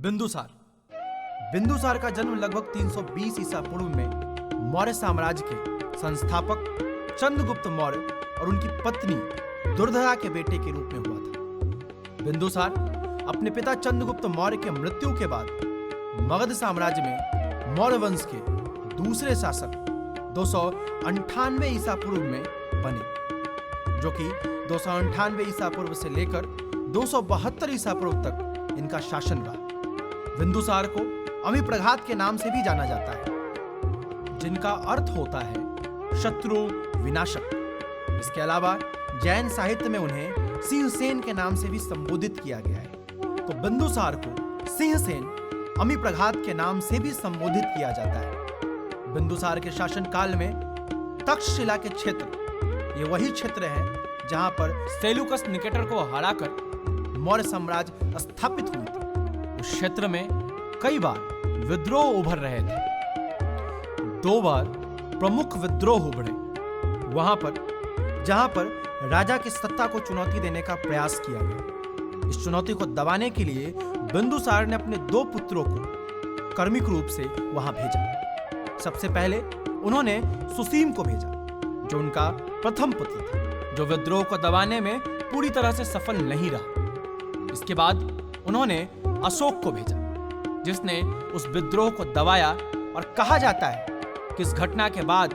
बिंदुसार। बिंदुसार का जन्म लगभग 320 ईसा पूर्व में मौर्य साम्राज्य के संस्थापक चंद्रगुप्त मौर्य और उनकी पत्नी दुर्धरा के बेटे के रूप में हुआ था। बिंदुसार अपने पिता चंद्रगुप्त मौर्य के मृत्यु के बाद मगध साम्राज्य में मौर्य वंश के दूसरे शासक 298 ईसा पूर्व में बने, जो कि 298 ईसा पूर्व से लेकर 272 ईसा पूर्व तक इनका शासन रहा। बिंदुसार को अमिप्रघात के नाम से भी जाना जाता है, जिनका अर्थ होता है शत्रु विनाशक। इसके अलावा जैन साहित्य में उन्हें सिंहसेन के नाम से भी संबोधित किया गया है। तो बिंदुसार को सिंहसेन अमिप्रघात के नाम से भी संबोधित किया जाता है। बिंदुसार के शासन काल में तक्षशिला के क्षेत्र, ये वही क्षेत्र है जहां पर सेल्यूकस निकेटर को हराकर मौर्य साम्राज्य स्थापित हुई थी। उस क्षेत्र में कई बार विद्रोह उभर रहे थे। 2 बार प्रमुख विद्रोह उभरे, वहां पर जहां पर राजा की सत्ता को चुनौती देने का प्रयास किया गया। इस चुनौती को दबाने के लिए बिंदुसार ने अपने 2 पुत्रों को कर्मिक रूप से वहां भेजा। सबसे पहले उन्होंने सुसीम को भेजा, जो उनका प्रथम पुत्र था, जो विद्रोह को दबाने में पूरी तरह से सफल नहीं रहा। इसके बाद उन्होंने अशोक को भेजा, जिसने उस विद्रोह को दबाया, और कहा जाता है कि इस घटना के बाद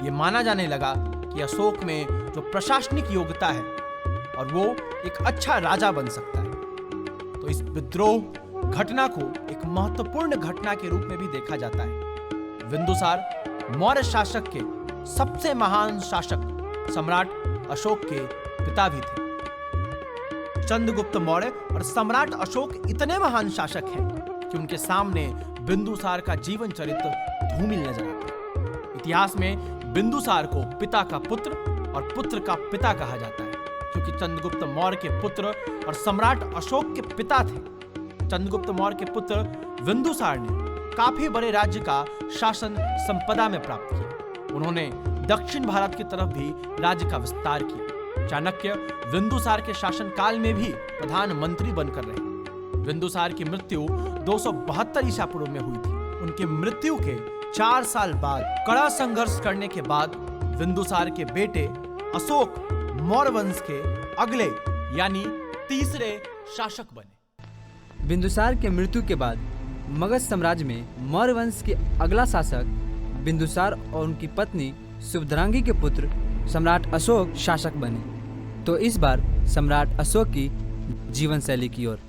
यह माना जाने लगा कि अशोक में जो प्रशासनिक योग्यता है और वो एक अच्छा राजा बन सकता है। तो इस विद्रोह घटना को एक महत्वपूर्ण घटना के रूप में भी देखा जाता है। बिंदुसार मौर्य शासक के सबसे महान शासक सम्राट अशोक के पिता भी थे। चंद्रगुप्त मौर्य और सम्राट अशोक इतने महान शासक हैं कि उनके सामने बिंदुसार का जीवन चरित्र धूमिल नजर आता है। इतिहास में बिंदुसार को पिता का पुत्र और पुत्र का पिता कहा जाता है, क्योंकि चंद्रगुप्त मौर्य के पुत्र और सम्राट अशोक के पिता थे। चंद्रगुप्त मौर्य के पुत्र बिंदुसार ने काफी बड़े राज्य का शासन संपदा में प्राप्त किया। उन्होंने दक्षिण भारत की तरफ भी राज्य का विस्तार किया। चाणक्य बिंदुसार के शासन काल में भी प्रधानमंत्री बनकर रहे। बिंदुसार की मृत्यु 272 ईसा पूर्व में हुई थी। उनकी मृत्यु के 4 साल बाद कड़ा संघर्ष करने के बाद बिंदुसार के बेटे अशोक मौर्य वंश के अगले यानी तीसरे शासक बने। बिंदुसार के मृत्यु के बाद मगध साम्राज्य में मौर्य वंश के अगला शासक बिंदुसार और उनकी पत्नी सुभद्रांगी के पुत्र सम्राट अशोक शासक बने। तो इस बार सम्राट अशोक की जीवन शैली की ओर